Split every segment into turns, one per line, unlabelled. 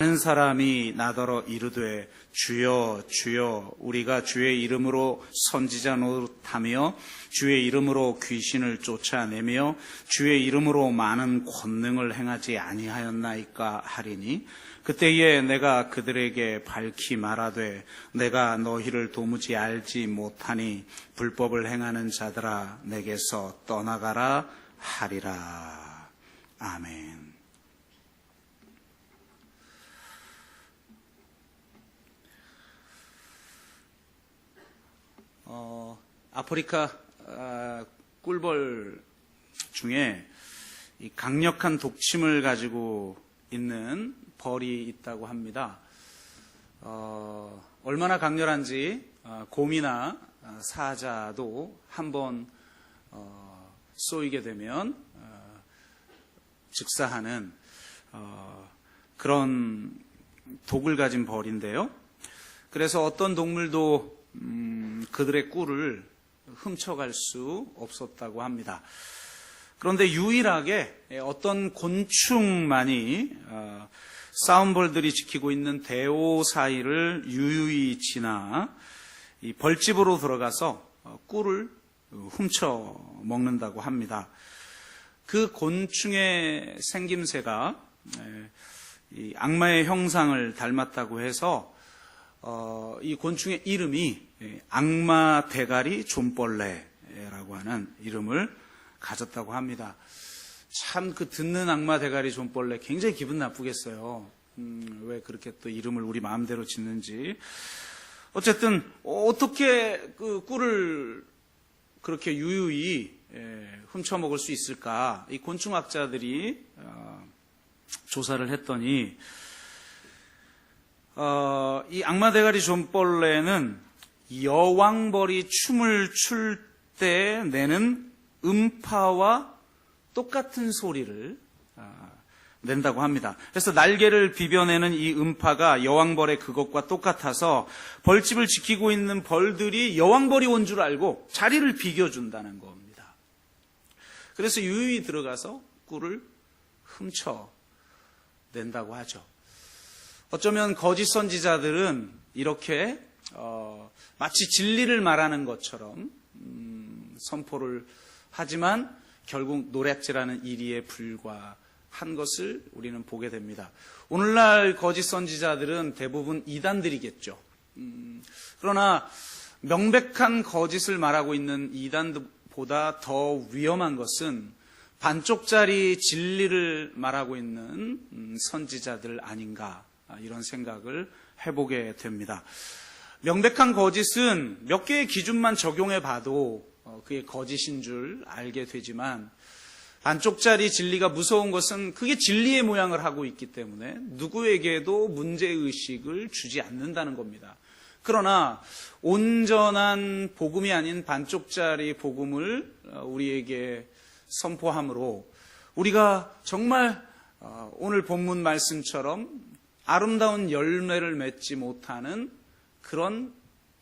많은 사람이 나더러 이르되 주여 주여 우리가 주의 이름으로 선지자 노릇하며 주의 이름으로 귀신을 쫓아내며 주의 이름으로 많은 권능을 행하지 아니하였나이까 하리니 그때에 내가 그들에게 밝히 말하되 내가 너희를 도무지 알지 못하니 불법을 행하는 자들아 내게서 떠나가라 하리라. 아멘. 아프리카 꿀벌 중에 이 강력한 독침을 가지고 있는 벌이 있다고 합니다. 얼마나 강렬한지 곰이나 사자도 한번 쏘이게 되면 즉사하는 그런 독을 가진 벌인데요. 그래서 어떤 동물도 그들의 꿀을 훔쳐갈 수 없었다고 합니다. 그런데 유일하게 어떤 곤충만이 싸움벌들이 지키고 있는 대오 사이를 유유히 지나 이 벌집으로 들어가서 꿀을 훔쳐 먹는다고 합니다. 그 곤충의 생김새가 이 악마의 형상을 닮았다고 해서 이 곤충의 이름이 악마 대가리 존벌레라고 하는 이름을 가졌다고 합니다. 참 그 듣는 악마 대가리 존벌레 굉장히 기분 나쁘겠어요. 왜 그렇게 또 이름을 우리 마음대로 짓는지. 어쨌든 어떻게 그 꿀을 그렇게 유유히 훔쳐 먹을 수 있을까? 이 곤충학자들이 조사를 했더니 이 악마 대가리 존벌레는 여왕벌이 춤을 출 때 내는 음파와 똑같은 소리를 낸다고 합니다. 그래서 날개를 비벼내는 이 음파가 여왕벌의 그것과 똑같아서 벌집을 지키고 있는 벌들이 여왕벌이 온 줄 알고 자리를 비겨준다는 겁니다. 그래서 유유히 들어가서 꿀을 훔쳐낸다고 하죠. 어쩌면 거짓 선지자들은 이렇게 마치 진리를 말하는 것처럼 선포를 하지만 결국 노략질하는 일에 불과한 것을 우리는 보게 됩니다. 오늘날 거짓 선지자들은 대부분 이단들이겠죠. 그러나 명백한 거짓을 말하고 있는 이단보다 더 위험한 것은 반쪽짜리 진리를 말하고 있는 선지자들 아닌가, 이런 생각을 해보게 됩니다. 명백한 거짓은 몇 개의 기준만 적용해 봐도 그게 거짓인 줄 알게 되지만 반쪽짜리 진리가 무서운 것은 그게 진리의 모양을 하고 있기 때문에 누구에게도 문제의식을 주지 않는다는 겁니다. 그러나 온전한 복음이 아닌 반쪽짜리 복음을 우리에게 선포함으로 우리가 정말 오늘 본문 말씀처럼 아름다운 열매를 맺지 못하는 그런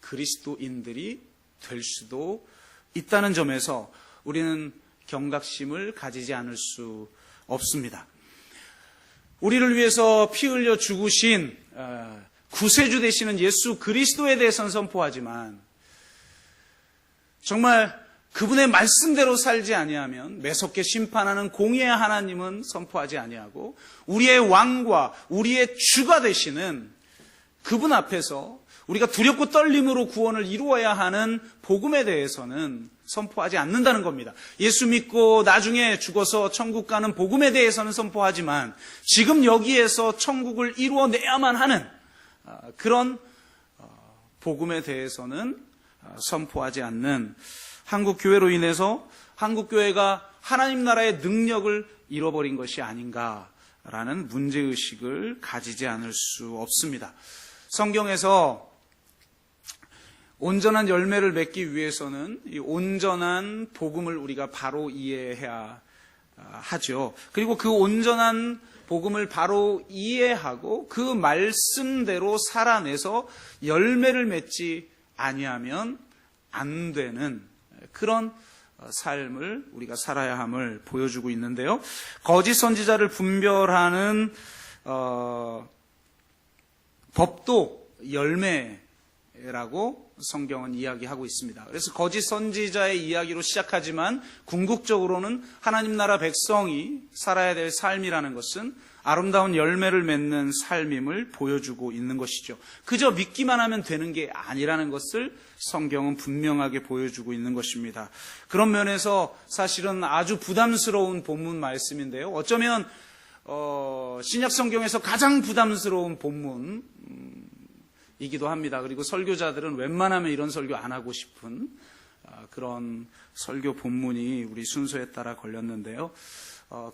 그리스도인들이 될 수도 있다는 점에서 우리는 경각심을 가지지 않을 수 없습니다. 우리를 위해서 피 흘려 죽으신 구세주 되시는 예수 그리스도에 대해서는 선포하지만 정말 그분의 말씀대로 살지 아니하면 매섭게 심판하는 공의의 하나님은 선포하지 아니하고 우리의 왕과 우리의 주가 되시는 그분 앞에서 우리가 두렵고 떨림으로 구원을 이루어야 하는 복음에 대해서는 선포하지 않는다는 겁니다. 예수 믿고 나중에 죽어서 천국 가는 복음에 대해서는 선포하지만 지금 여기에서 천국을 이루어내야만 하는 그런 복음에 대해서는 선포하지 않는 한국교회로 인해서 한국교회가 하나님 나라의 능력을 잃어버린 것이 아닌가라는 문제의식을 가지지 않을 수 없습니다. 성경에서 온전한 열매를 맺기 위해서는 이 온전한 복음을 우리가 바로 이해해야 하죠. 그리고 그 온전한 복음을 바로 이해하고 그 말씀대로 살아내서 열매를 맺지 아니하면 안 되는 그런 삶을 우리가 살아야 함을 보여주고 있는데요. 거짓 선지자를 분별하는 법도 열매라고 성경은 이야기하고 있습니다. 그래서 거짓 선지자의 이야기로 시작하지만 궁극적으로는 하나님 나라 백성이 살아야 될 삶이라는 것은 아름다운 열매를 맺는 삶임을 보여주고 있는 것이죠. 그저 믿기만 하면 되는 게 아니라는 것을 성경은 분명하게 보여주고 있는 것입니다. 그런 면에서 사실은 아주 부담스러운 본문 말씀인데요. 어쩌면 신약 성경에서 가장 부담스러운 본문이기도 합니다. 그리고 설교자들은 웬만하면 이런 설교 안 하고 싶은 그런 설교 본문이 우리 순서에 따라 걸렸는데요.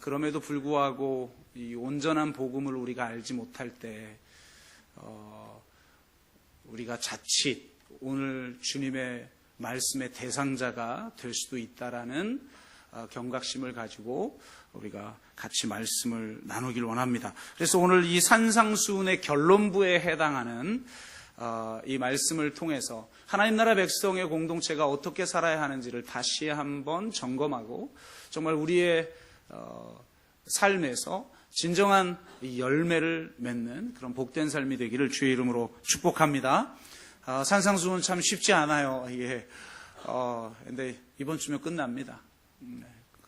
그럼에도 불구하고 이 온전한 복음을 우리가 알지 못할 때 우리가 자칫 오늘 주님의 말씀의 대상자가 될 수도 있다라는 경각심을 가지고 우리가 같이 말씀을 나누길 원합니다. 그래서 오늘 이 산상수훈의 결론부에 해당하는 이 말씀을 통해서 하나님 나라 백성의 공동체가 어떻게 살아야 하는지를 다시 한번 점검하고 정말 우리의 삶에서 진정한 열매를 맺는 그런 복된 삶이 되기를 주의 이름으로 축복합니다. 산상수훈 참 쉽지 않아요. 예. 근데 이번 주면 끝납니다.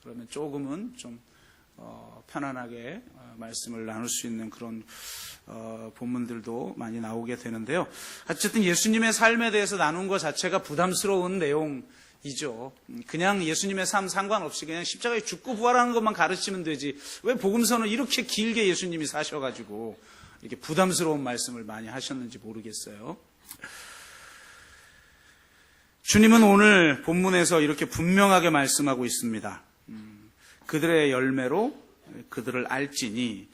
그러면 조금은 좀 편안하게 말씀을 나눌 수 있는 그런 본문들도 많이 나오게 되는데요. 어쨌든 예수님의 삶에 대해서 나눈 것 자체가 부담스러운 내용이죠. 그냥 예수님의 삶 상관없이 그냥 십자가에 죽고 부활하는 것만 가르치면 되지 왜 복음서는 이렇게 길게 예수님이 사셔가지고 이렇게 부담스러운 말씀을 많이 하셨는지 모르겠어요. 주님은 오늘 본문에서 이렇게 분명하게 말씀하고 있습니다. 그들의 열매로 그들을 알지니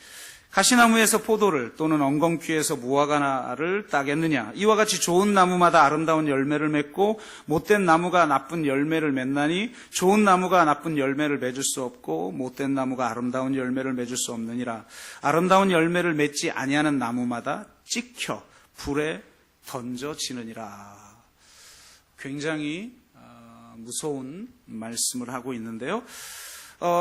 가시나무에서 포도를 또는 엉겅퀴에서 무화과나를 따겠느냐. 이와 같이 좋은 나무마다 아름다운 열매를 맺고 못된 나무가 나쁜 열매를 맺나니 좋은 나무가 나쁜 열매를 맺을 수 없고 못된 나무가 아름다운 열매를 맺을 수 없느니라. 아름다운 열매를 맺지 아니하는 나무마다 찍혀 불에 던져지느니라. 굉장히 무서운 말씀을 하고 있는데요.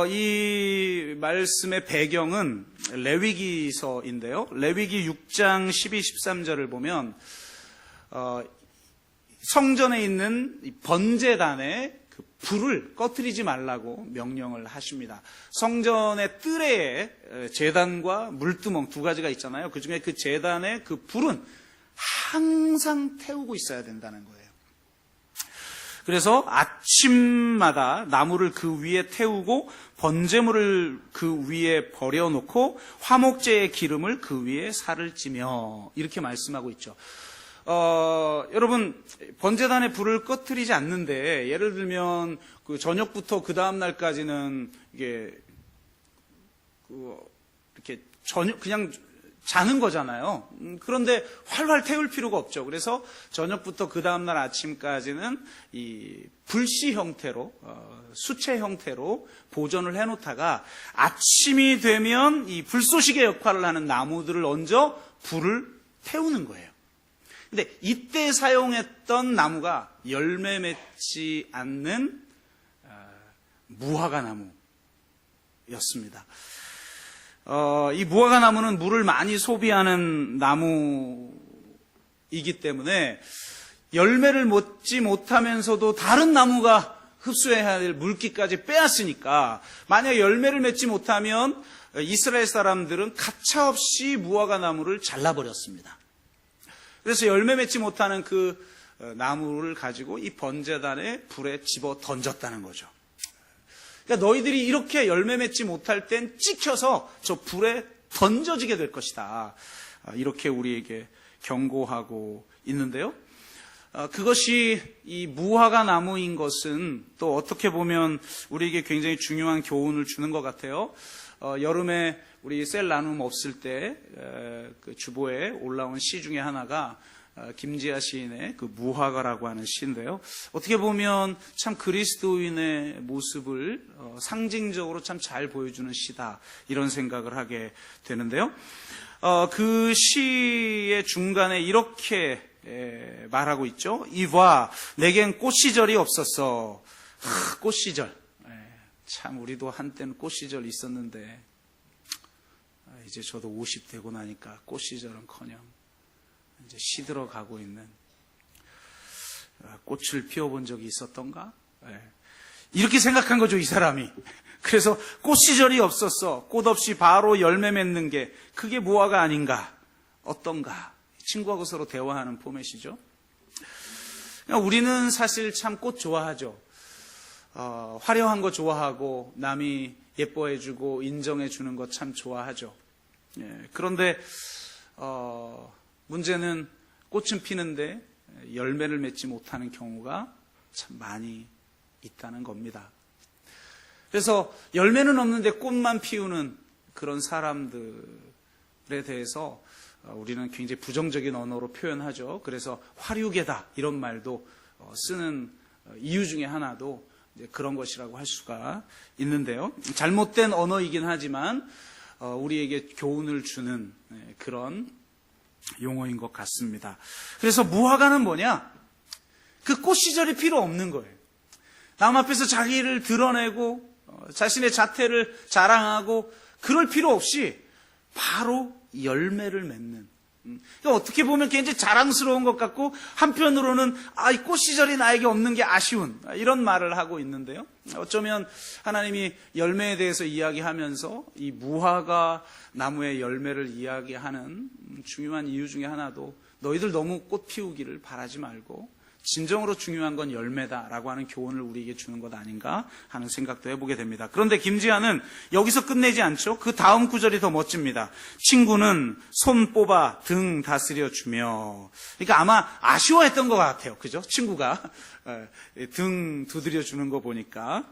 이 말씀의 배경은 레위기서인데요. 레위기 6장 12, 13절을 보면 성전에 있는 번제단에 그 불을 꺼뜨리지 말라고 명령을 하십니다. 성전의 뜰에 제단과 물두멍 두 가지가 있잖아요. 그중에 그 제단의 그 불은 항상 태우고 있어야 된다는 거예요. 그래서 아침마다 나무를 그 위에 태우고 번제물을 그 위에 버려놓고 화목제의 기름을 그 위에 살을 찌며 이렇게 말씀하고 있죠. 여러분 번제단에 불을 꺼뜨리지 않는데 예를 들면 그 저녁부터 그 다음 날까지는 이게 이렇게 그냥 자는 거잖아요. 그런데 활활 태울 필요가 없죠. 그래서 저녁부터 그 다음날 아침까지는 이 불씨 형태로 수채 형태로 보존을 해놓다가 아침이 되면 이 불쏘시개 역할을 하는 나무들을 얹어 불을 태우는 거예요. 근데 이때 사용했던 나무가 열매 맺지 않는 무화과 나무였습니다. 이 무화과 나무는 물을 많이 소비하는 나무이기 때문에 열매를 맺지 못하면서도 다른 나무가 흡수해야 될 물기까지 빼앗으니까 만약 열매를 맺지 못하면 이스라엘 사람들은 가차없이 무화과 나무를 잘라버렸습니다. 그래서 열매 맺지 못하는 그 나무를 가지고 이 번제단에 불에 집어 던졌다는 거죠. 그러니까 너희들이 이렇게 열매 맺지 못할 땐 찍혀서 저 불에 던져지게 될 것이다. 이렇게 우리에게 경고하고 있는데요. 그것이 이 무화과 나무인 것은 또 어떻게 보면 우리에게 굉장히 중요한 교훈을 주는 것 같아요. 여름에 우리 셀 나눔 없을 때 그 주보에 올라온 시 중에 하나가 김지아 시인의 그 무화과라고 하는 시인데요. 어떻게 보면 참 그리스도인의 모습을 상징적으로 참 잘 보여주는 시다 이런 생각을 하게 되는데요. 그 시의 중간에 이렇게 말하고 있죠. 이봐 내겐 꽃시절이 없었어. 꽃시절. 참 우리도 한때는 꽃시절 있었는데 이제 저도 50 되고 나니까 꽃시절은커녕 이제 시들어가고 있는, 꽃을 피워본 적이 있었던가? 이렇게 생각한 거죠, 이 사람이. 그래서 꽃 시절이 없었어. 꽃 없이 바로 열매 맺는 게 그게 무화과 아닌가? 어떤가? 친구하고 서로 대화하는 포맷이죠. 우리는 사실 참 꽃 좋아하죠. 화려한 거 좋아하고 남이 예뻐해주고 인정해주는 거 참 좋아하죠. 그런데 문제는 꽃은 피는데 열매를 맺지 못하는 경우가 참 많이 있다는 겁니다. 그래서 열매는 없는데 꽃만 피우는 그런 사람들에 대해서 우리는 굉장히 부정적인 언어로 표현하죠. 그래서 화류계다 이런 말도 쓰는 이유 중에 하나도 그런 것이라고 할 수가 있는데요. 잘못된 언어이긴 하지만 우리에게 교훈을 주는 그런 용어인 것 같습니다. 그래서 무화과는 뭐냐? 그 꽃 시절이 필요 없는 거예요. 남 앞에서 자기를 드러내고 자신의 자태를 자랑하고 그럴 필요 없이 바로 열매를 맺는. 그러니까 어떻게 보면 굉장히 자랑스러운 것 같고 한편으로는 이 꽃 시절이 나에게 없는 게 아쉬운 이런 말을 하고 있는데요. 어쩌면 하나님이 열매에 대해서 이야기하면서 이 무화과 나무의 열매를 이야기하는 중요한 이유 중에 하나도 너희들 너무 꽃 피우기를 바라지 말고 진정으로 중요한 건 열매다라고 하는 교훈을 우리에게 주는 것 아닌가 하는 생각도 해보게 됩니다. 그런데 김지아는 여기서 끝내지 않죠. 그 다음 구절이 더 멋집니다. 친구는 손 뽑아 등 다스려 주며. 그러니까 아마 아쉬워했던 것 같아요. 그죠? 친구가 등 두드려 주는 거 보니까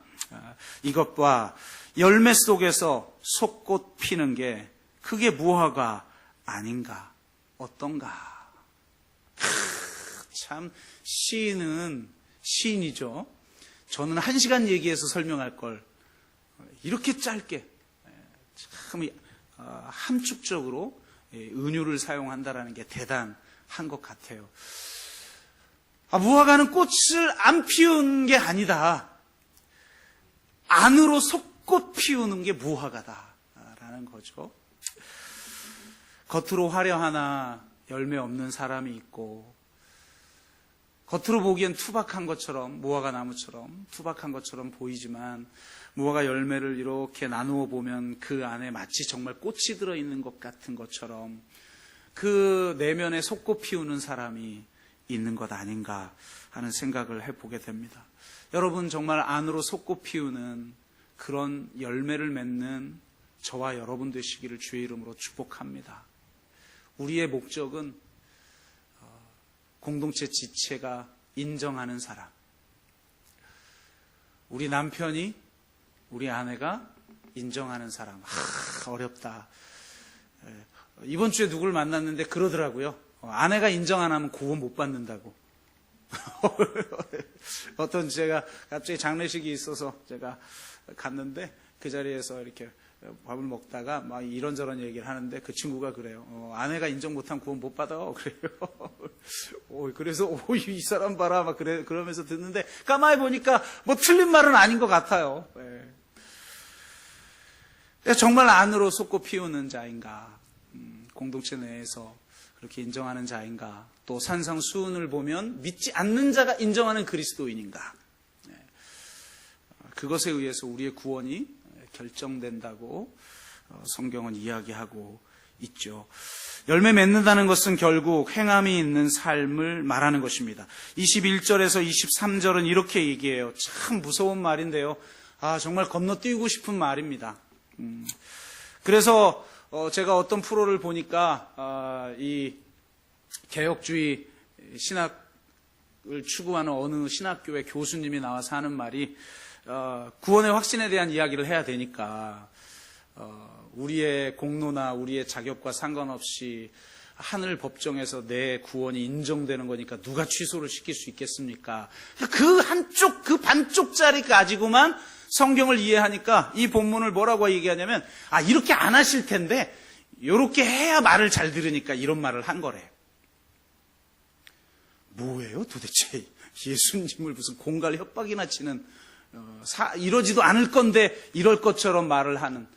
이것과 열매 속에서 속꽃 피는 게 그게 무화과 아닌가 어떤가. 참 시인은 시인이죠. 저는 1시간 얘기해서 설명할 걸 이렇게 짧게 참 함축적으로 은유를 사용한다라는 게 대단한 것 같아요. 무화과는 꽃을 안 피우는 게 아니다. 안으로 속꽃 피우는 게 무화과다라는 거죠. 겉으로 화려하나 열매 없는 사람이 있고 겉으로 보기엔 투박한 것처럼 무화과 나무처럼 투박한 것처럼 보이지만 무화과 열매를 이렇게 나누어 보면 그 안에 마치 정말 꽃이 들어있는 것 같은 것처럼 그 내면에 속꽃 피우는 사람이 있는 것 아닌가 하는 생각을 해보게 됩니다. 여러분 정말 안으로 속꽃 피우는 그런 열매를 맺는 저와 여러분 되시기를 주의 이름으로 축복합니다. 우리의 목적은 공동체 지체가 인정하는 사람. 우리 남편이 우리 아내가 인정하는 사람. 어렵다. 이번 주에 누굴 만났는데 그러더라고요. 아내가 인정 안 하면 구원 못 받는다고. 어떤 제가 갑자기 장례식이 있어서 제가 갔는데 그 자리에서 이렇게 밥을 먹다가 막 이런저런 얘기를 하는데 그 친구가 그래요. 아내가 인정 못하면 구원 못 받아. 그래요. 그래서 이 사람 봐라 막 그러면서 듣는데 가만히 보니까 뭐 틀린 말은 아닌 것 같아요. 정말 안으로 속고 피우는 자인가, 공동체 내에서 그렇게 인정하는 자인가, 또 산상수훈을 보면 믿지 않는 자가 인정하는 그리스도인인가, 그것에 의해서 우리의 구원이 결정된다고 성경은 이야기하고 있죠. 열매 맺는다는 것은 결국 행함이 있는 삶을 말하는 것입니다. 21절에서 23절은 이렇게 얘기해요. 참 무서운 말인데요. 정말 건너뛰고 싶은 말입니다. 그래서 제가 어떤 프로를 보니까 이 개혁주의 신학을 추구하는 어느 신학교의 교수님이 나와서 하는 말이 구원의 확신에 대한 이야기를 해야 되니까 우리의 공로나 우리의 자격과 상관없이 하늘 법정에서 내 구원이 인정되는 거니까 누가 취소를 시킬 수 있겠습니까? 그 반쪽짜리 가지고만 성경을 이해하니까 이 본문을 뭐라고 얘기하냐면 이렇게 안 하실 텐데 이렇게 해야 말을 잘 들으니까 이런 말을 한 거래. 뭐예요 도대체? 예수님을 무슨 공갈 협박이나 치는 이러지도 않을 건데 이럴 것처럼 말을 하는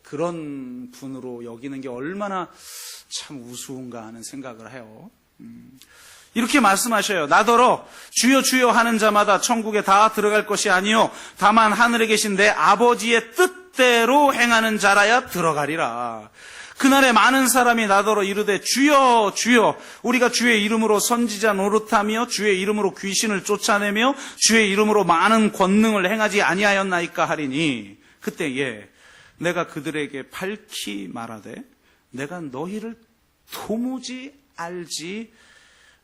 그런 분으로 여기는 게 얼마나 참 우스운가 하는 생각을 해요. 이렇게 말씀하셔요. 나더러 주여 주여 하는 자마다 천국에 다 들어갈 것이 아니요 다만 하늘에 계신 내 아버지의 뜻대로 행하는 자라야 들어가리라. 그날에 많은 사람이 나더러 이르되 주여 주여 우리가 주의 이름으로 선지자 노릇하며 주의 이름으로 귀신을 쫓아내며 주의 이름으로 많은 권능을 행하지 아니하였나이까 하리니 그때에 내가 그들에게 밝히 말하되 내가 너희를 도무지 알지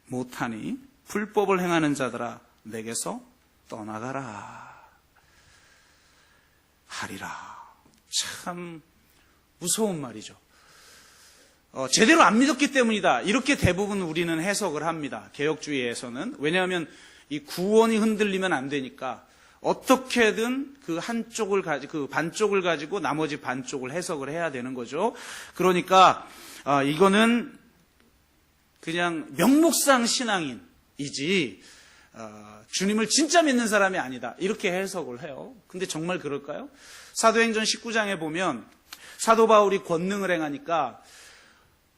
못하니 불법을 행하는 자들아 내게서 떠나가라 하리라. 참 무서운 말이죠. 제대로 안 믿었기 때문이다. 이렇게 대부분 우리는 해석을 합니다. 개혁주의에서는. 왜냐하면 이 구원이 흔들리면 안 되니까 어떻게든 그 한쪽을 그 반쪽을 가지고 나머지 반쪽을 해석을 해야 되는 거죠. 그러니까 이거는 그냥 명목상 신앙인이지 주님을 진짜 믿는 사람이 아니다. 이렇게 해석을 해요. 근데 정말 그럴까요? 사도행전 19장에 보면 사도 바울이 권능을 행하니까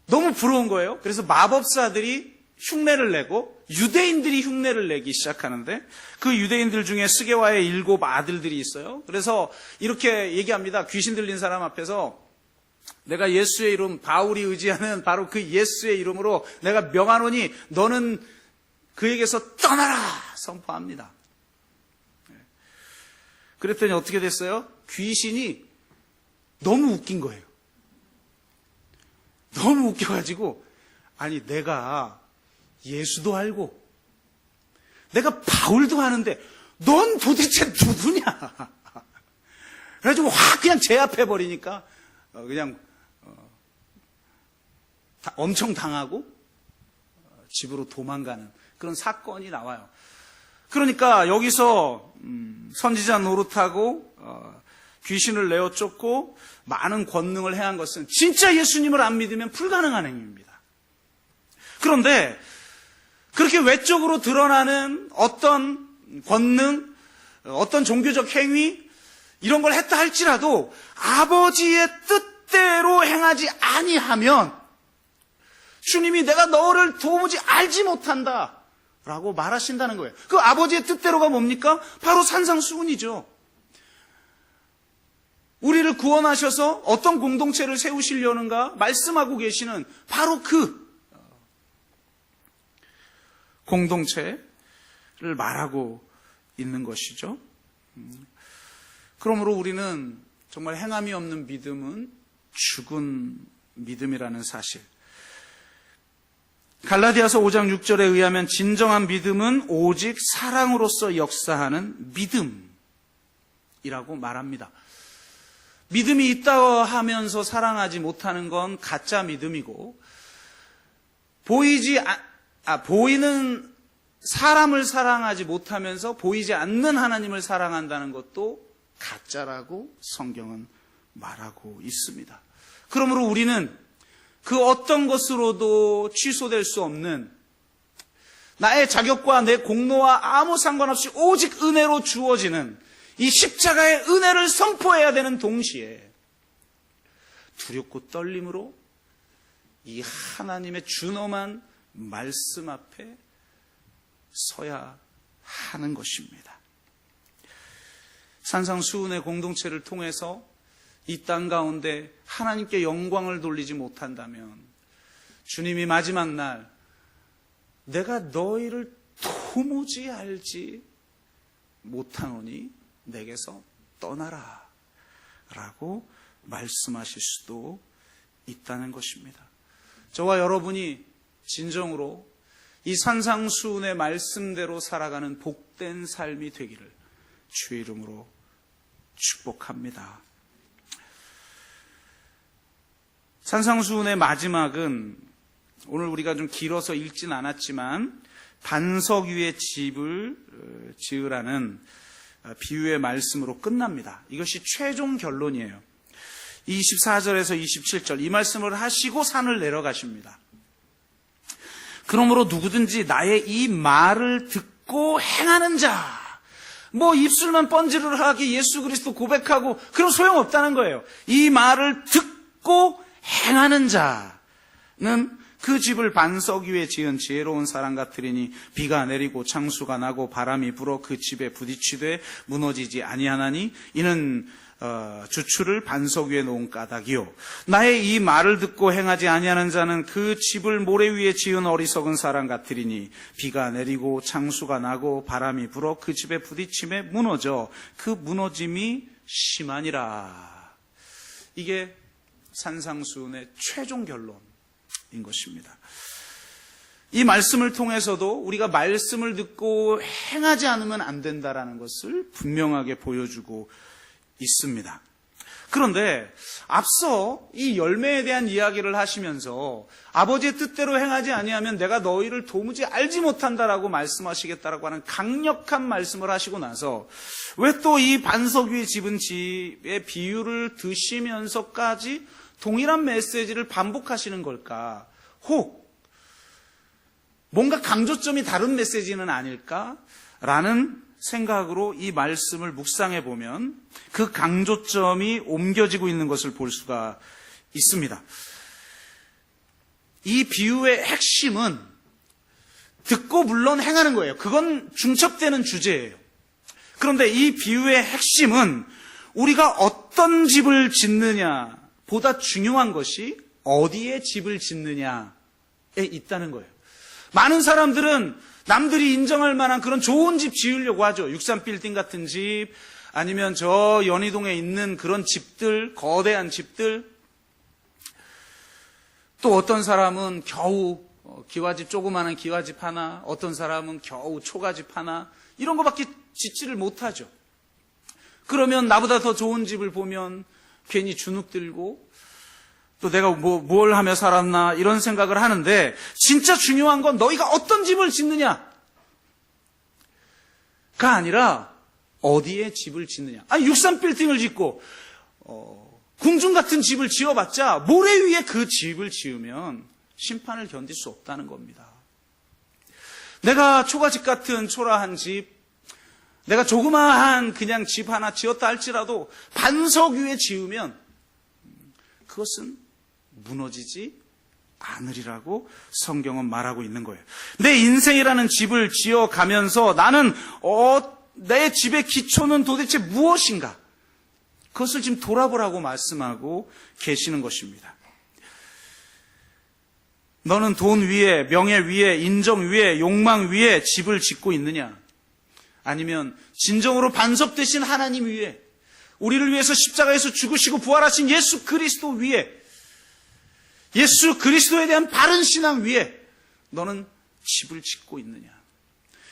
너무 부러운 거예요. 그래서 마법사들이 흉내를 내고 유대인들이 흉내를 내기 시작하는데 그 유대인들 중에 스게와의 7 아들들이 있어요. 그래서 이렇게 얘기합니다. 귀신 들린 사람 앞에서 내가 예수의 이름, 바울이 의지하는 바로 그 예수의 이름으로 내가 명하노니 너는 그에게서 떠나라 선포합니다. 그랬더니 어떻게 됐어요? 귀신이 너무 웃긴 거예요. 너무 웃겨가지고 아니 내가 예수도 알고 내가 바울도 아는데 넌 도대체 누구냐. 그래가지고 확 그냥 제압해버리니까 그냥 엄청 당하고 집으로 도망가는 그런 사건이 나와요. 그러니까 여기서 선지자 노릇하고 귀신을 내어 쫓고 많은 권능을 행한 것은 진짜 예수님을 안 믿으면 불가능한 행위입니다. 그런데 그렇게 외적으로 드러나는 어떤 권능, 어떤 종교적 행위 이런 걸 했다 할지라도 아버지의 뜻대로 행하지 아니하면 주님이 내가 너를 도무지 알지 못한다 라고 말하신다는 거예요. 그 아버지의 뜻대로가 뭡니까? 바로 산상수훈이죠. 우리를 구원하셔서 어떤 공동체를 세우시려는가 말씀하고 계시는 바로 그 공동체를 말하고 있는 것이죠. 그러므로 우리는 정말 행함이 없는 믿음은 죽은 믿음이라는 사실. 갈라디아서 5장 6절에 의하면 진정한 믿음은 오직 사랑으로서 역사하는 믿음이라고 말합니다. 믿음이 있다 하면서 사랑하지 못하는 건 가짜 믿음이고 보이는 사람을 사랑하지 못하면서 보이지 않는 하나님을 사랑한다는 것도 가짜라고 성경은 말하고 있습니다. 그러므로 우리는 그 어떤 것으로도 취소될 수 없는 나의 자격과 내 공로와 아무 상관없이 오직 은혜로 주어지는 이 십자가의 은혜를 선포해야 되는 동시에 두렵고 떨림으로 이 하나님의 준엄한 말씀 앞에 서야 하는 것입니다. 산상수훈의 공동체를 통해서 이 땅 가운데 하나님께 영광을 돌리지 못한다면 주님이 마지막 날 내가 너희를 도무지 알지 못하노니 내게서 떠나라 라고 말씀하실 수도 있다는 것입니다. 저와 여러분이 진정으로 이 산상수훈의 말씀대로 살아가는 복된 삶이 되기를 주의 이름으로 축복합니다. 산상수훈의 마지막은 오늘 우리가 좀 길어서 읽진 않았지만 반석 위에 집을 지으라는 비유의 말씀으로 끝납니다. 이것이 최종 결론이에요. 24절에서 27절 이 말씀을 하시고 산을 내려가십니다. 그러므로 누구든지 나의 이 말을 듣고 행하는 자, 뭐 입술만 번지르르하게 예수 그리스도 고백하고 그럼 소용없다는 거예요. 이 말을 듣고 행하는 자는 그 집을 반석 위에 지은 지혜로운 사람 같으리니 비가 내리고 창수가 나고 바람이 불어 그 집에 부딪히되 무너지지 아니하나니 이는 주추를 반석 위에 놓은 까닭이요 나의 이 말을 듣고 행하지 아니하는 자는 그 집을 모래 위에 지은 어리석은 사람 같으리니 비가 내리고 창수가 나고 바람이 불어 그 집에 부딪힘에 무너져 그 무너짐이 심하니라. 이게 산상수훈의 최종 결론인 것입니다. 이 말씀을 통해서도 우리가 말씀을 듣고 행하지 않으면 안 된다라는 것을 분명하게 보여주고 있습니다. 그런데 앞서 이 열매에 대한 이야기를 하시면서 아버지의 뜻대로 행하지 아니하면 내가 너희를 도무지 알지 못한다라고 말씀하시겠다라고 하는 강력한 말씀을 하시고 나서 왜 또 이 반석 위에 집은 집의 비유를 드시면서까지 동일한 메시지를 반복하시는 걸까? 혹 뭔가 강조점이 다른 메시지는 아닐까라는 생각으로 이 말씀을 묵상해 보면 그 강조점이 옮겨지고 있는 것을 볼 수가 있습니다. 이 비유의 핵심은 듣고 물론 행하는 거예요. 그건 중첩되는 주제예요. 그런데 이 비유의 핵심은 우리가 어떤 집을 짓느냐 보다 중요한 것이 어디에 집을 짓느냐에 있다는 거예요. 많은 사람들은 남들이 인정할 만한 그런 좋은 집 지으려고 하죠. 63빌딩 같은 집, 아니면 저 연희동에 있는 그런 집들, 거대한 집들. 또 어떤 사람은 겨우 기와집, 조그마한 기와집 하나, 어떤 사람은 겨우 초가집 하나, 이런 거밖에 짓지를 못하죠. 그러면 나보다 더 좋은 집을 보면 괜히 주눅 들고 또 내가 뭘 하며 살았나 이런 생각을 하는데, 진짜 중요한 건 너희가 어떤 집을 짓느냐가 아니라 어디에 집을 짓느냐. 아니 63빌딩을 짓고 궁중 같은 집을 지어봤자 모래 위에 그 집을 지으면 심판을 견딜 수 없다는 겁니다. 내가 초가집 같은 초라한 집, 내가 조그마한 그냥 집 하나 지었다 할지라도 반석 위에 지으면 그것은 무너지지 않으리라고 성경은 말하고 있는 거예요. 내 인생이라는 집을 지어가면서 나는 내 집의 기초는 도대체 무엇인가? 그것을 지금 돌아보라고 말씀하고 계시는 것입니다. 너는 돈 위에, 명예 위에, 인정 위에, 욕망 위에 집을 짓고 있느냐? 아니면 진정으로 반석 되신 하나님 위에, 우리를 위해서 십자가에서 죽으시고 부활하신 예수 그리스도 위에, 예수 그리스도에 대한 바른 신앙 위에 너는 집을 짓고 있느냐.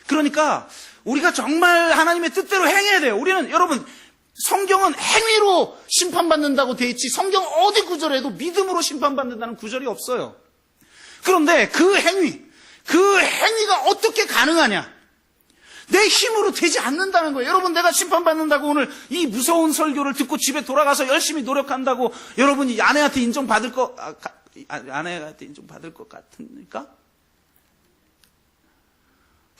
그러니까 우리가 정말 하나님의 뜻대로 행해야 돼요. 우리는, 여러분, 성경은 행위로 심판받는다고 돼 있지 성경 어디 구절에도 믿음으로 심판받는다는 구절이 없어요. 그런데 그 행위가 어떻게 가능하냐? 내 힘으로 되지 않는다는 거예요. 여러분, 내가 심판받는다고 오늘 이 무서운 설교를 듣고 집에 돌아가서 열심히 노력한다고 여러분이 아내한테 인정받을 것 같습니까?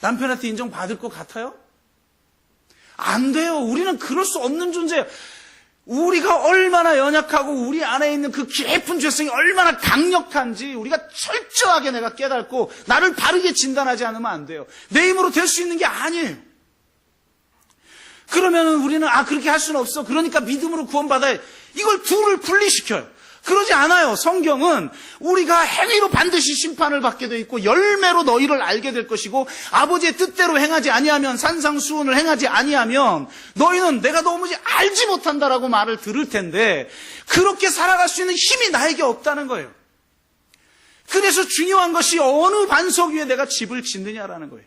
남편한테 인정받을 것 같아요? 안 돼요. 우리는 그럴 수 없는 존재예요. 우리가 얼마나 연약하고 우리 안에 있는 그 깊은 죄성이 얼마나 강력한지 우리가 철저하게 내가 깨닫고 나를 바르게 진단하지 않으면 안 돼요. 내 힘으로 될 수 있는 게 아니에요. 그러면 우리는 그렇게 할 수는 없어. 그러니까 믿음으로 구원받아야, 이걸 둘을 분리시켜요. 그러지 않아요. 성경은 우리가 행위로 반드시 심판을 받게 돼 있고 열매로 너희를 알게 될 것이고, 아버지의 뜻대로 행하지 아니하면, 산상수훈을 행하지 아니하면 너희는 내가 도무지 알지 못한다라고 말을 들을 텐데, 그렇게 살아갈 수 있는 힘이 나에게 없다는 거예요. 그래서 중요한 것이 어느 반석 위에 내가 집을 짓느냐라는 거예요.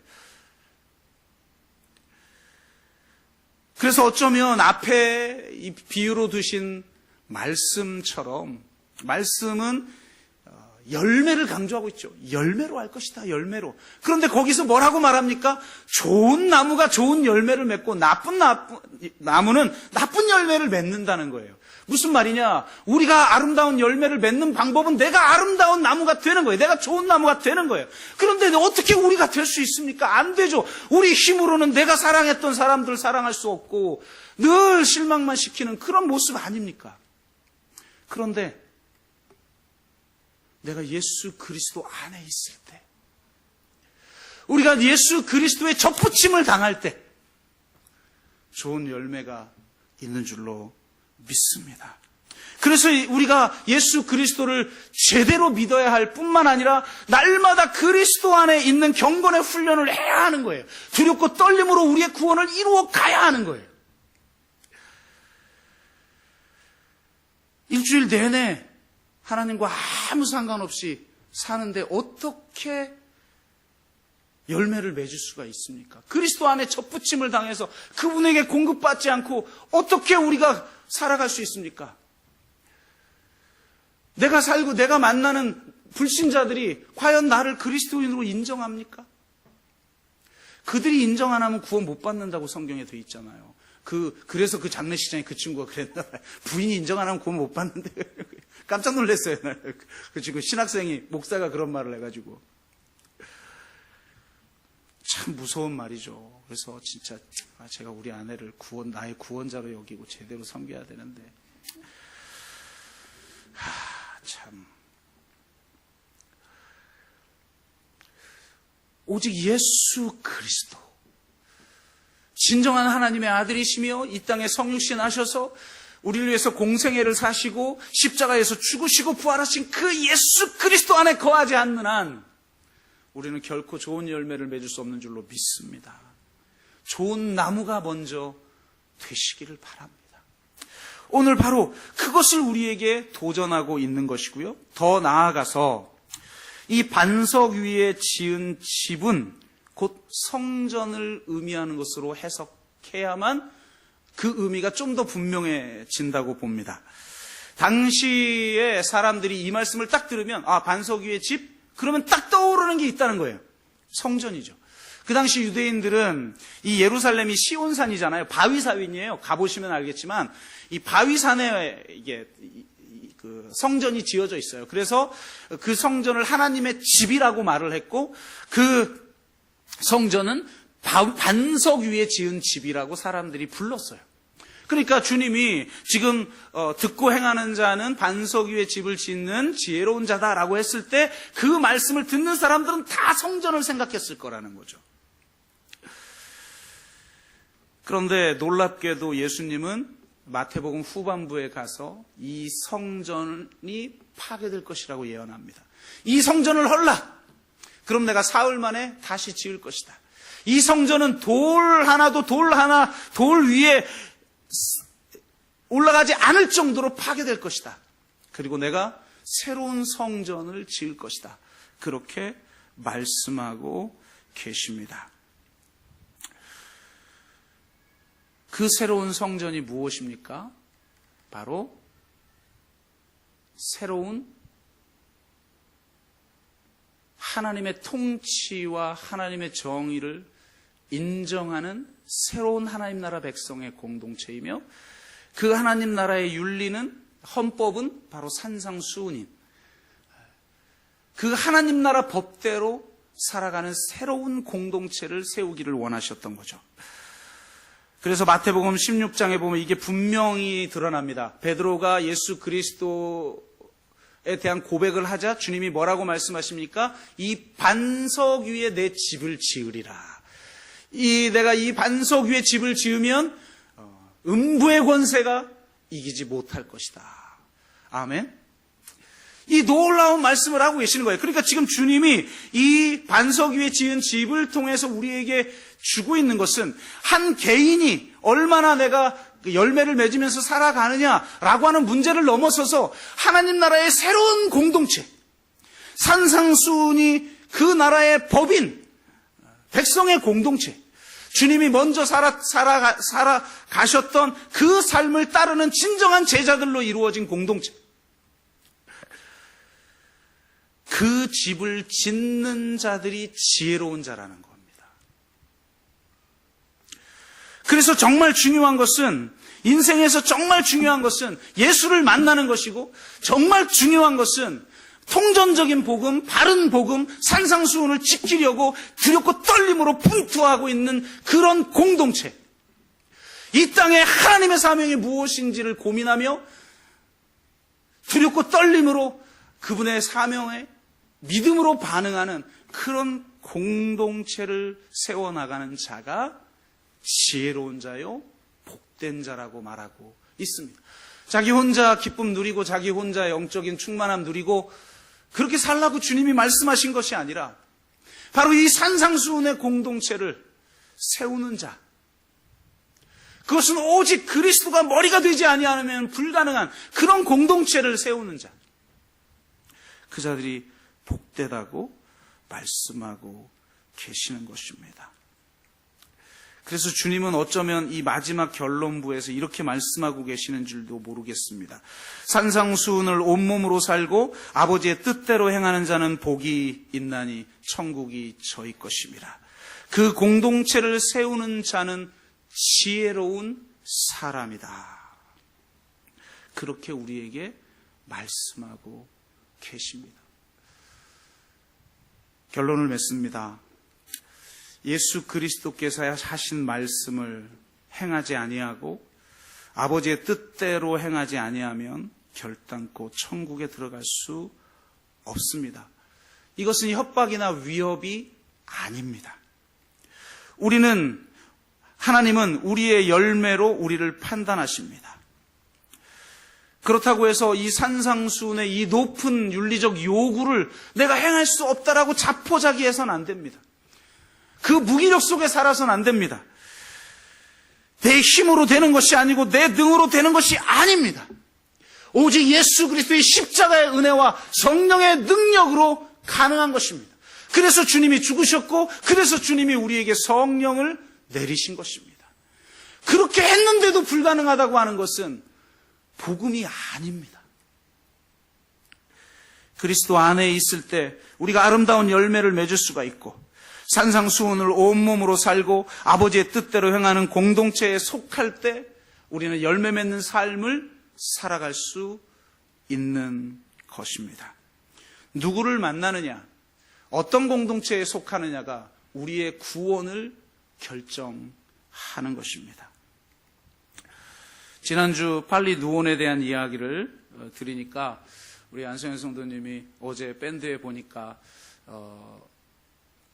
그래서 어쩌면 앞에 이 비유로 두신 말씀처럼, 말씀은 열매를 강조하고 있죠. 열매로 할 것이다, 열매로. 그런데 거기서 뭐라고 말합니까? 좋은 나무가 좋은 열매를 맺고 나쁜 나무는 나쁜 열매를 맺는다는 거예요. 무슨 말이냐? 우리가 아름다운 열매를 맺는 방법은 내가 아름다운 나무가 되는 거예요. 내가 좋은 나무가 되는 거예요. 그런데 어떻게 우리가 될 수 있습니까? 안 되죠. 우리 힘으로는 내가 사랑했던 사람들 사랑할 수 없고 늘 실망만 시키는 그런 모습 아닙니까? 그런데 내가 예수 그리스도 안에 있을 때, 우리가 예수 그리스도의 접붙임을 당할 때 좋은 열매가 있는 줄로 믿습니다. 그래서 우리가 예수 그리스도를 제대로 믿어야 할 뿐만 아니라 날마다 그리스도 안에 있는 경건의 훈련을 해야 하는 거예요. 두렵고 떨림으로 우리의 구원을 이루어 가야 하는 거예요. 일주일 내내 하나님과 아무 상관없이 사는데 어떻게 열매를 맺을 수가 있습니까? 그리스도 안에 접붙임을 당해서 그분에게 공급받지 않고 어떻게 우리가 살아갈 수 있습니까? 내가 살고 내가 만나는 불신자들이 과연 나를 그리스도인으로 인정합니까? 그들이 인정 안 하면 구원 못 받는다고 성경에 돼 있잖아요. 그래서 그 장례식장에 그 친구가 그랬나 봐요. 부인이 인정 안 하면 구원 못 받는데. 깜짝 놀랐어요. 그 친구 신학생이, 목사가 그런 말을 해가지고. 참 무서운 말이죠. 그래서 진짜 제가 우리 아내를 나의 구원자로 여기고 제대로 섬겨야 되는데. 참. 오직 예수 그리스도, 진정한 하나님의 아들이시며 이 땅에 성육신 하셔서 우리를 위해서 공생애를 사시고 십자가에서 죽으시고 부활하신 그 예수 그리스도 안에 거하지 않는 한 우리는 결코 좋은 열매를 맺을 수 없는 줄로 믿습니다. 좋은 나무가 먼저 되시기를 바랍니다. 오늘 바로 그것을 우리에게 도전하고 있는 것이고요. 더 나아가서 이 반석 위에 지은 집은 곧 성전을 의미하는 것으로 해석해야만 그 의미가 좀 더 분명해진다고 봅니다. 당시에 사람들이 이 말씀을 딱 들으면 반석 위에 집? 그러면 딱 떠오르는 게 있다는 거예요. 성전이죠. 그 당시 유대인들은 이 예루살렘이 시온산이잖아요. 바위산이에요. 가보시면 알겠지만 이 바위산에 이게 그 성전이 지어져 있어요. 그래서 그 성전을 하나님의 집이라고 말을 했고 그 성전은 반석 위에 지은 집이라고 사람들이 불렀어요. 그러니까 주님이 지금 듣고 행하는 자는 반석 위에 집을 짓는 지혜로운 자다라고 했을 때 그 말씀을 듣는 사람들은 다 성전을 생각했을 거라는 거죠. 그런데 놀랍게도 예수님은 마태복음 후반부에 가서 이 성전이 파괴될 것이라고 예언합니다. 이 성전을 헐라! 그럼 내가 사흘 만에 다시 지을 것이다. 이 성전은 돌 위에 올라가지 않을 정도로 파괴될 것이다. 그리고 내가 새로운 성전을 지을 것이다. 그렇게 말씀하고 계십니다. 그 새로운 성전이 무엇입니까? 바로 새로운 하나님의 통치와 하나님의 정의를 인정하는 새로운 하나님 나라 백성의 공동체이며 그 하나님 나라의 윤리는 헌법은 바로 산상수훈인 그 하나님 나라 법대로 살아가는 새로운 공동체를 세우기를 원하셨던 거죠. 그래서 마태복음 16장에 보면 이게 분명히 드러납니다. 베드로가 예수 그리스도에 대한 고백을 하자 주님이 뭐라고 말씀하십니까? 이 반석 위에 내 집을 지으리라. 내가 이 반석 위에 집을 지으면 음부의 권세가 이기지 못할 것이다. 아멘. 이 놀라운 말씀을 하고 계시는 거예요. 그러니까 지금 주님이 이 반석 위에 지은 집을 통해서 우리에게 주고 있는 것은 한 개인이 얼마나 내가 열매를 맺으면서 살아가느냐라고 하는 문제를 넘어서서 하나님 나라의 새로운 공동체, 산상수훈이 그 나라의 법인, 백성의 공동체, 주님이 먼저 살아가셨던 그 삶을 따르는 진정한 제자들로 이루어진 공동체, 그 집을 짓는 자들이 지혜로운 자라는 겁니다. 그래서 정말 중요한 것은, 인생에서 정말 중요한 것은 예수를 만나는 것이고, 정말 중요한 것은 통전적인 복음, 바른 복음, 산상수훈을 지키려고 두렵고 떨림으로 분투하고 있는 그런 공동체. 이 땅에 하나님의 사명이 무엇인지를 고민하며 두렵고 떨림으로 그분의 사명에 믿음으로 반응하는 그런 공동체를 세워나가는 자가 지혜로운 자요 복된 자라고 말하고 있습니다. 자기 혼자 기쁨 누리고 자기 혼자 영적인 충만함 누리고 그렇게 살라고 주님이 말씀하신 것이 아니라 바로 이 산상수훈의 공동체를 세우는 자, 그것은 오직 그리스도가 머리가 되지 아니하면 불가능한 그런 공동체를 세우는 자, 그 자들이 복되다고 말씀하고 계시는 것입니다. 그래서 주님은 어쩌면 이 마지막 결론부에서 이렇게 말씀하고 계시는 줄도 모르겠습니다. 산상수훈을 온몸으로 살고 아버지의 뜻대로 행하는 자는 복이 있나니 천국이 저희 것입니다. 그 공동체를 세우는 자는 지혜로운 사람이다. 그렇게 우리에게 말씀하고 계십니다. 결론을 맺습니다. 예수 그리스도께서 하신 말씀을 행하지 아니하고 아버지의 뜻대로 행하지 아니하면 결단코 천국에 들어갈 수 없습니다. 이것은 협박이나 위협이 아닙니다. 하나님은 우리의 열매로 우리를 판단하십니다. 그렇다고 해서 이 산상수훈의 이 높은 윤리적 요구를 내가 행할 수 없다라고 자포자기해서는 안 됩니다. 그 무기력 속에 살아서는 안 됩니다. 내 힘으로 되는 것이 아니고 내 능으로 되는 것이 아닙니다. 오직 예수 그리스도의 십자가의 은혜와 성령의 능력으로 가능한 것입니다. 그래서 주님이 죽으셨고 그래서 주님이 우리에게 성령을 내리신 것입니다. 그렇게 했는데도 불가능하다고 하는 것은 복음이 아닙니다. 그리스도 안에 있을 때 우리가 아름다운 열매를 맺을 수가 있고 산상수훈을 온몸으로 살고 아버지의 뜻대로 행하는 공동체에 속할 때 우리는 열매 맺는 삶을 살아갈 수 있는 것입니다. 누구를 만나느냐, 어떤 공동체에 속하느냐가 우리의 구원을 결정하는 것입니다. 지난주 팔리 누온에 대한 이야기를 드리니까 우리 안성현 성도님이 어제 밴드에 보니까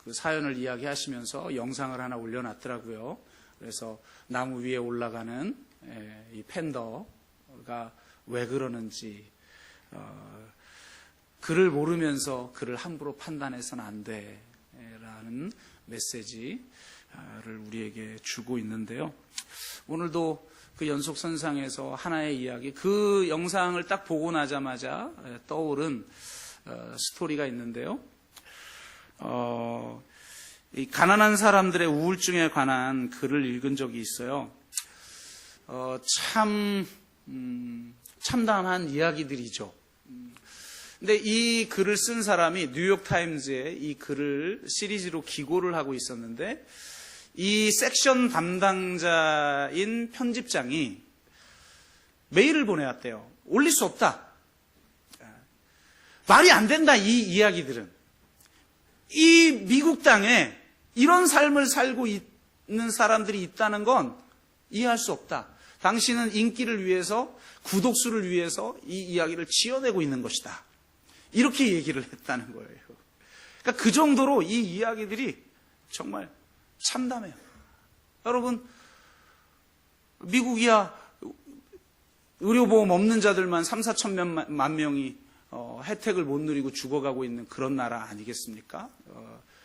그 사연을 이야기하시면서 영상을 하나 올려놨더라고요. 그래서 나무 위에 올라가는 이 팬더가 왜 그러는지, 그를 모르면서 그를 함부로 판단해서는 안 돼라는 메시지를 우리에게 주고 있는데요. 오늘도 그 연속 선상에서 하나의 이야기, 그 영상을 딱 보고 나자마자 떠오른 스토리가 있는데요. 이 가난한 사람들의 우울증에 관한 글을 읽은 적이 있어요. 참담한 이야기들이죠. 근데 이 글을 쓴 사람이 뉴욕타임즈에 이 글을 시리즈로 기고를 하고 있었는데 이 섹션 담당자인 편집장이 메일을 보내왔대요. 올릴 수 없다. 말이 안 된다, 이 이야기들은. 이 미국 땅에 이런 삶을 살고 있는 사람들이 있다는 건 이해할 수 없다. 당신은 인기를 위해서, 구독수를 위해서 이 이야기를 지어내고 있는 것이다. 이렇게 얘기를 했다는 거예요. 그러니까 그 정도로 이 이야기들이 정말 참담해요. 여러분, 미국이야 의료보험 없는 자들만 3, 4천만 명이 혜택을 못 누리고 죽어가고 있는 그런 나라 아니겠습니까?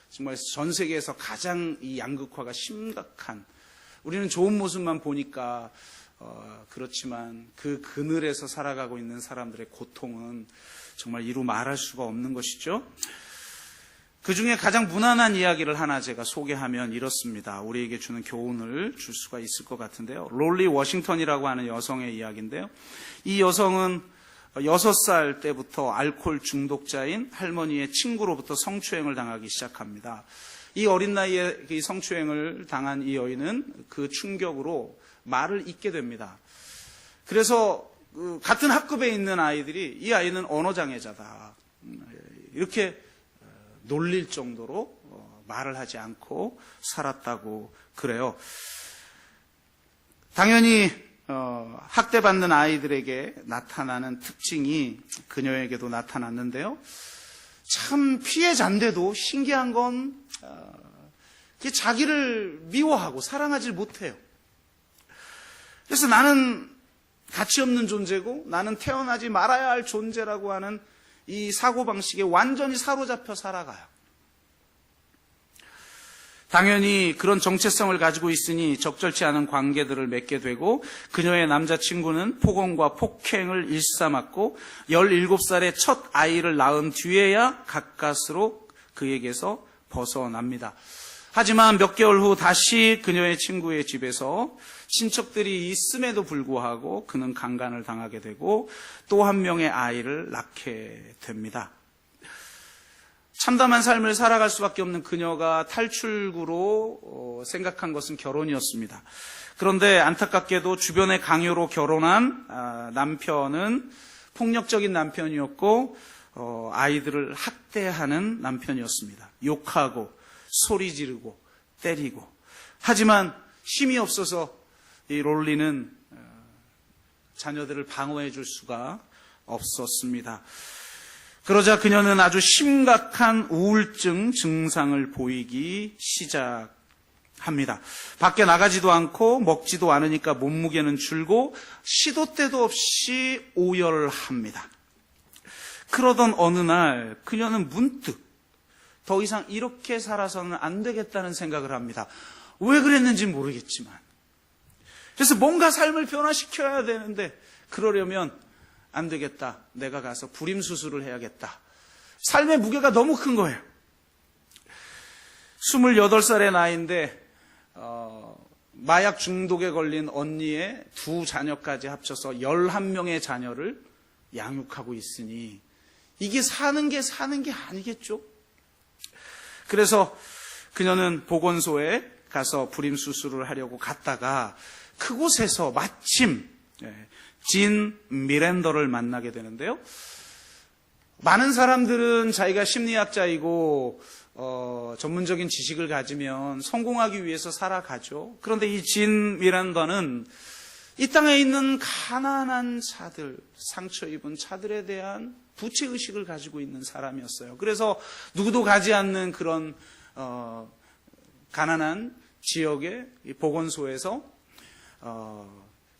정말 전 세계에서 가장 이 양극화가 심각한, 우리는 좋은 모습만 보니까 그렇지만 그 그늘에서 살아가고 있는 사람들의 고통은 정말 이루 말할 수가 없는 것이죠. 그 중에 가장 무난한 이야기를 하나 제가 소개하면 이렇습니다. 우리에게 주는 교훈을 줄 수가 있을 것 같은데요. 롤리 워싱턴이라고 하는 여성의 이야기인데요. 이 여성은 6살 때부터 알코올 중독자인 할머니의 친구로부터 성추행을 당하기 시작합니다. 이 어린 나이에 이 성추행을 당한 이 여인은 그 충격으로 말을 잊게 됩니다. 그래서 같은 학급에 있는 아이들이 이 아이는 언어장애자다, 이렇게 놀릴 정도로 말을 하지 않고 살았다고 그래요. 당연히 학대받는 아이들에게 나타나는 특징이 그녀에게도 나타났는데요. 참 피해자인데도 신기한 건 자기를 미워하고 사랑하지 못해요. 그래서 나는 가치 없는 존재고 나는 태어나지 말아야 할 존재라고 하는 이 사고방식에 완전히 사로잡혀 살아가요. 당연히 그런 정체성을 가지고 있으니 적절치 않은 관계들을 맺게 되고 그녀의 남자친구는 폭언과 폭행을 일삼았고 17살에 첫 아이를 낳은 뒤에야 가까스로 그에게서 벗어납니다. 하지만 몇 개월 후 다시 그녀의 친구의 집에서 친척들이 있음에도 불구하고 그는 강간을 당하게 되고 또 한 명의 아이를 낳게 됩니다. 참담한 삶을 살아갈 수밖에 없는 그녀가 탈출구로 생각한 것은 결혼이었습니다. 그런데 안타깝게도 주변의 강요로 결혼한 남편은 폭력적인 남편이었고 아이들을 학대하는 남편이었습니다. 욕하고 소리 지르고 때리고. 하지만 힘이 없어서 이 롤리는 자녀들을 방어해 줄 수가 없었습니다. 그러자 그녀는 아주 심각한 우울증 증상을 보이기 시작합니다. 밖에 나가지도 않고 먹지도 않으니까 몸무게는 줄고 시도 때도 없이 오열합니다. 그러던 어느 날 그녀는 문득 더 이상 이렇게 살아서는 안 되겠다는 생각을 합니다. 왜 그랬는지 모르겠지만. 그래서 뭔가 삶을 변화시켜야 되는데 그러려면 안 되겠다. 내가 가서 불임 수술을 해야겠다. 삶의 무게가 너무 큰 거예요. 28살의 나이인데 마약 중독에 걸린 언니의 2 자녀까지 합쳐서 11명의 자녀를 양육하고 있으니 이게 사는 게 아니겠죠? 그래서 그녀는 보건소에 가서 불임 수술을 하려고 갔다가 그곳에서 마침 진 미랜더를 만나게 되는데요. 많은 사람들은 자기가 심리학자이고 전문적인 지식을 가지면 성공하기 위해서 살아가죠. 그런데 이 진 미랜더는 이 땅에 있는 가난한 자들, 상처 입은 자들에 대한 부채의식을 가지고 있는 사람이었어요. 그래서 누구도 가지 않는 그런 가난한 지역의 보건소에서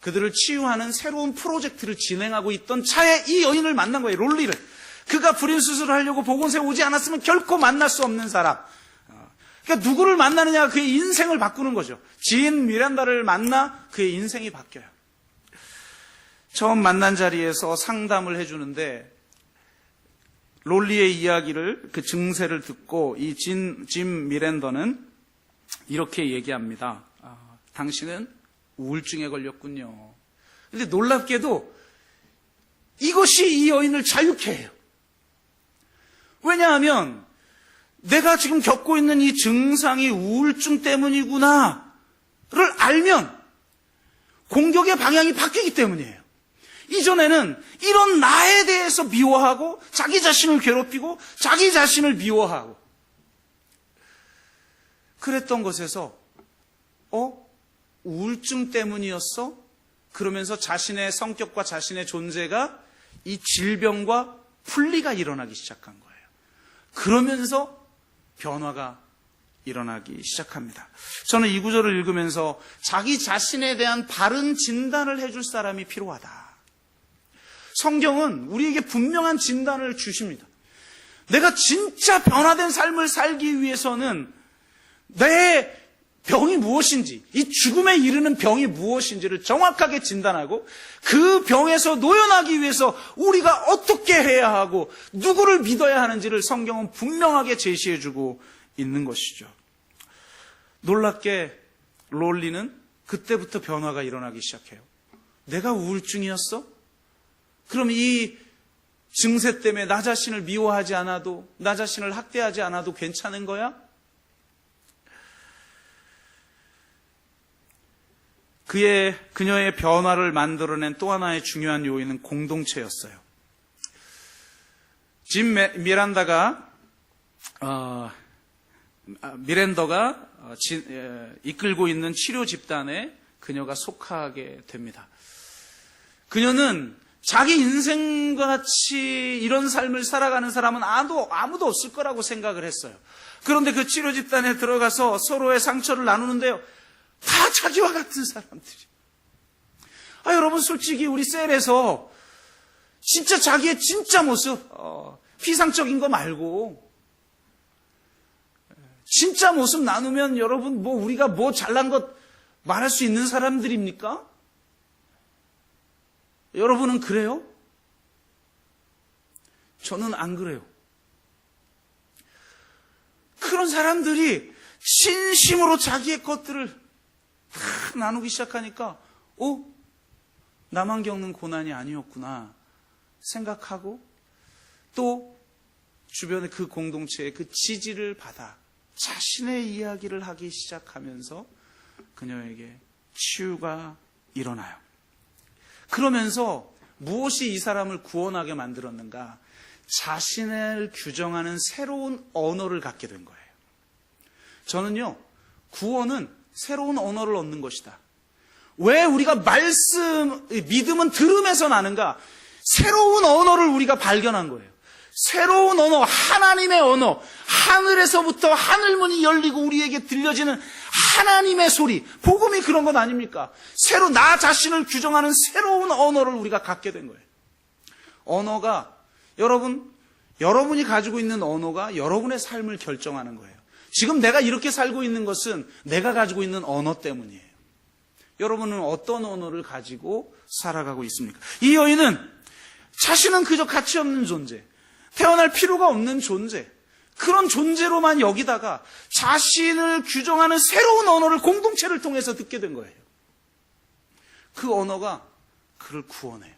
그들을 치유하는 새로운 프로젝트를 진행하고 있던 차에 이 여인을 만난 거예요. 롤리를. 그가 불임 수술을 하려고 보건소에 오지 않았으면 결코 만날 수 없는 사람. 그러니까 누구를 만나느냐가 그의 인생을 바꾸는 거죠. 진 미란다를 만나 그의 인생이 바뀌어요. 처음 만난 자리에서 상담을 해주는데 롤리의 이야기를, 그 증세를 듣고 이 짐 미랜더는 이렇게 얘기합니다. 당신은 우울증에 걸렸군요. 근데 놀랍게도 이것이 이 여인을 자유케 해요. 왜냐하면 내가 지금 겪고 있는 이 증상이 우울증 때문이구나를 알면 공격의 방향이 바뀌기 때문이에요. 이전에는 이런 나에 대해서 미워하고 자기 자신을 괴롭히고 자기 자신을 미워하고 그랬던 것에서 우울증 때문이었어? 그러면서 자신의 성격과 자신의 존재가 이 질병과 분리가 일어나기 시작한 거예요. 그러면서 변화가 일어나기 시작합니다. 저는 이 구절을 읽으면서 자기 자신에 대한 바른 진단을 해줄 사람이 필요하다. 성경은 우리에게 분명한 진단을 주십니다. 내가 진짜 변화된 삶을 살기 위해서는 내 병이 무엇인지, 이 죽음에 이르는 병이 무엇인지를 정확하게 진단하고 그 병에서 노연하기 위해서 우리가 어떻게 해야 하고 누구를 믿어야 하는지를 성경은 분명하게 제시해주고 있는 것이죠. 놀랍게 롤리는 그때부터 변화가 일어나기 시작해요. 내가 우울증이었어? 그럼 이 증세 때문에 나 자신을 미워하지 않아도, 나 자신을 학대하지 않아도 괜찮은 거야? 그녀의 변화를 만들어낸 또 하나의 중요한 요인은 공동체였어요. 짐 미란더가 이끌고 있는 치료 집단의 그녀가 속하게 됩니다. 그녀는 자기 인생과 같이 이런 삶을 살아가는 사람은 아무도 없을 거라고 생각을 했어요. 그런데 그 치료 집단에 들어가서 서로의 상처를 나누는데요, 다 자기와 같은 사람들이. 여러분, 솔직히 우리 셀에서 진짜 자기의 진짜 모습, 피상적인 거 말고 진짜 모습 나누면 여러분, 우리가 잘난 것 말할 수 있는 사람들입니까? 여러분은 그래요? 저는 안 그래요. 그런 사람들이 진심으로 자기의 것들을 다 나누기 시작하니까 나만 겪는 고난이 아니었구나 생각하고, 또 주변의 그 공동체의 그 지지를 받아 자신의 이야기를 하기 시작하면서 그녀에게 치유가 일어나요. 그러면서 무엇이 이 사람을 구원하게 만들었는가? 자신을 규정하는 새로운 언어를 갖게 된 거예요. 저는요, 구원은 새로운 언어를 얻는 것이다. 왜 우리가 믿음은 들음에서 나는가? 새로운 언어를 우리가 발견한 거예요. 새로운 언어, 하나님의 언어, 하늘에서부터 하늘문이 열리고 우리에게 들려지는 하나님의 소리, 복음이 그런 것 아닙니까? 나 자신을 규정하는 새로운 언어를 우리가 갖게 된 거예요. 언어가, 여러분이 가지고 있는 언어가 여러분의 삶을 결정하는 거예요. 지금 내가 이렇게 살고 있는 것은 내가 가지고 있는 언어 때문이에요. 여러분은 어떤 언어를 가지고 살아가고 있습니까? 이 여인은 자신은 그저 가치 없는 존재, 태어날 필요가 없는 존재, 그런 존재로만 여기다가 자신을 규정하는 새로운 언어를 공동체를 통해서 듣게 된 거예요. 그 언어가 그를 구원해요.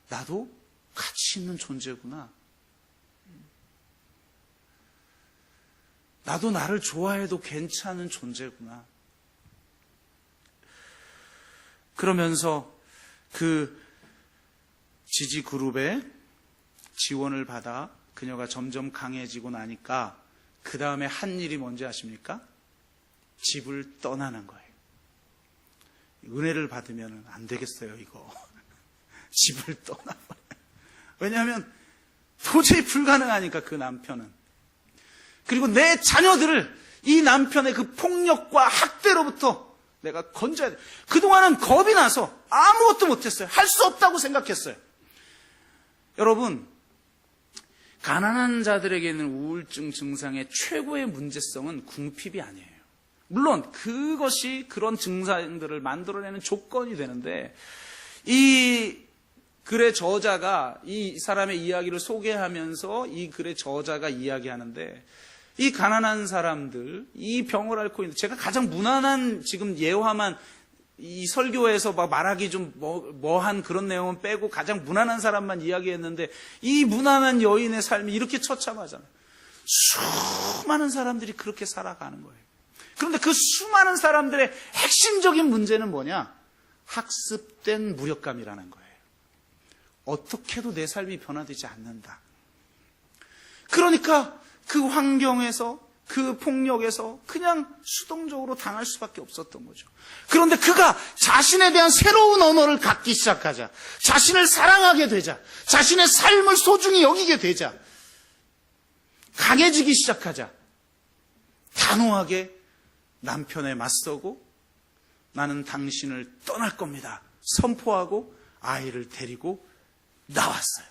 나도 가치 있는 존재구나. 나도 나를 좋아해도 괜찮은 존재구나. 그러면서 그 지지 그룹의 지원을 받아 그녀가 점점 강해지고 나니까 그 다음에 한 일이 뭔지 아십니까? 집을 떠나는 거예요. 은혜를 받으면 안 되겠어요, 이거. 집을 떠나버려요. 왜냐하면 도저히 불가능하니까, 그 남편은. 그리고 내 자녀들을 이 남편의 그 폭력과 학대로부터 내가 건져야 돼. 그동안은 겁이 나서 아무것도 못했어요. 할 수 없다고 생각했어요. 여러분, 가난한 자들에게 있는 우울증 증상의 최고의 문제성은 궁핍이 아니에요. 물론 그것이 그런 증상들을 만들어내는 조건이 되는데, 이 글의 저자가 이 사람의 이야기를 소개하면서 이 글의 저자가 이야기하는데, 이 가난한 사람들, 이 병을 앓고 있는, 제가 가장 무난한 지금 예화만 이 설교에서 막 말하기 좀 뭐한 그런 내용은 빼고 가장 무난한 사람만 이야기했는데, 이 무난한 여인의 삶이 이렇게 처참하잖아요. 수많은 사람들이 그렇게 살아가는 거예요. 그런데 그 수많은 사람들의 핵심적인 문제는 뭐냐? 학습된 무력감이라는 거예요. 어떻게 해도 내 삶이 변화되지 않는다. 그러니까 그 환경에서, 그 폭력에서 그냥 수동적으로 당할 수밖에 없었던 거죠. 그런데 그가 자신에 대한 새로운 언어를 갖기 시작하자, 자신을 사랑하게 되자, 자신의 삶을 소중히 여기게 되자, 강해지기 시작하자, 단호하게 남편에 맞서고 나는 당신을 떠날 겁니다 선포하고 아이를 데리고 나왔어요.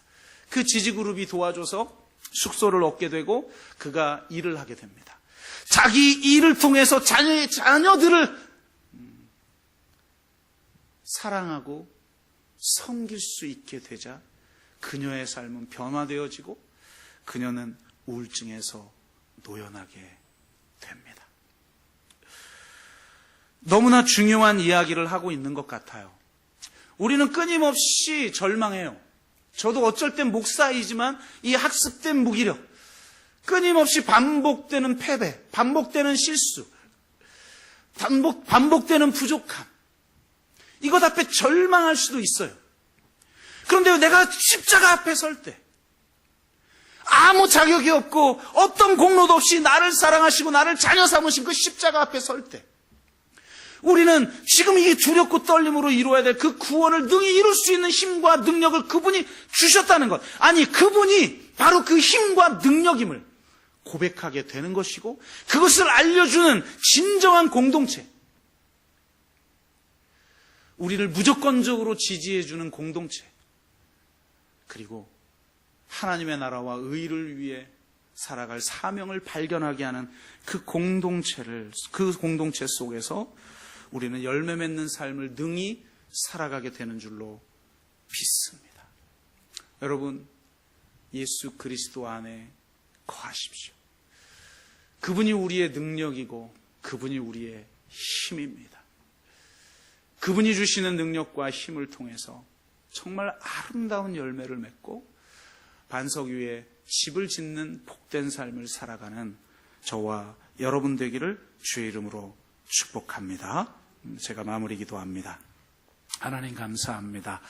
그 지지그룹이 도와줘서 숙소를 얻게 되고 그가 일을 하게 됩니다. 자기 일을 통해서 자녀들을 사랑하고 섬길 수 있게 되자 그녀의 삶은 변화되어지고 그녀는 우울증에서 노연하게 됩니다. 너무나 중요한 이야기를 하고 있는 것 같아요. 우리는 끊임없이 절망해요. 저도 어쩔 땐 목사이지만 이 학습된 무기력, 끊임없이 반복되는 패배, 반복되는 실수, 반복되는 부족함, 이것 앞에 절망할 수도 있어요. 그런데 내가 십자가 앞에 설 때, 아무 자격이 없고 어떤 공로도 없이 나를 사랑하시고 나를 자녀 삼으신 그 십자가 앞에 설 때, 우리는 지금 이 두렵고 떨림으로 이루어야 될 그 구원을 능히 이룰 수 있는 힘과 능력을 그분이 주셨다는 것, 아니 그분이 바로 그 힘과 능력임을 고백하게 되는 것이고, 그것을 알려주는 진정한 공동체, 우리를 무조건적으로 지지해주는 공동체, 그리고 하나님의 나라와 의를 위해 살아갈 사명을 발견하게 하는 그 공동체 속에서 우리는 열매 맺는 삶을 능히 살아가게 되는 줄로 믿습니다. 여러분, 예수 그리스도 안에 거하십시오. 그분이 우리의 능력이고 그분이 우리의 힘입니다. 그분이 주시는 능력과 힘을 통해서 정말 아름다운 열매를 맺고 반석 위에 집을 짓는 복된 삶을 살아가는 저와 여러분 되기를 주의 이름으로 축복합니다. 제가 마무리 기도합니다. 하나님 감사합니다.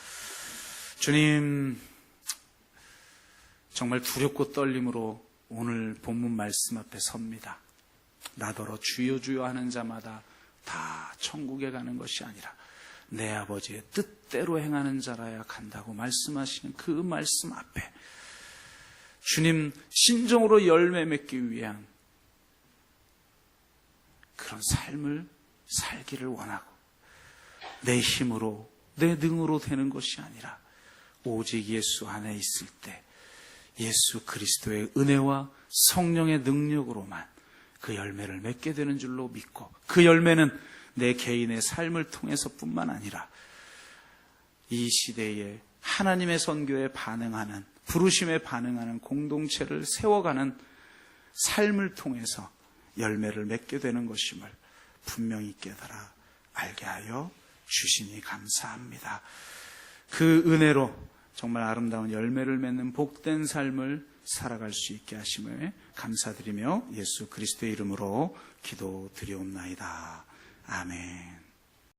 주님, 정말 두렵고 떨림으로 오늘 본문 말씀 앞에 섭니다. 나더러 주여 주여 하는 자마다 다 천국에 가는 것이 아니라 내 아버지의 뜻대로 행하는 자라야 간다고 말씀하시는 그 말씀 앞에 주님, 진정으로 열매 맺기 위한 그런 삶을 살기를 원하고, 내 힘으로 내 능으로 되는 것이 아니라 오직 예수 안에 있을 때 예수 그리스도의 은혜와 성령의 능력으로만 그 열매를 맺게 되는 줄로 믿고, 그 열매는 내 개인의 삶을 통해서뿐만 아니라 이 시대에 하나님의 선교에 반응하는, 부르심에 반응하는 공동체를 세워가는 삶을 통해서 열매를 맺게 되는 것임을 분명히 깨달아 알게 하여 주시니 감사합니다. 그 은혜로 정말 아름다운 열매를 맺는 복된 삶을 살아갈 수 있게 하심을 감사드리며 예수 그리스도의 이름으로 기도드리옵나이다. 아멘.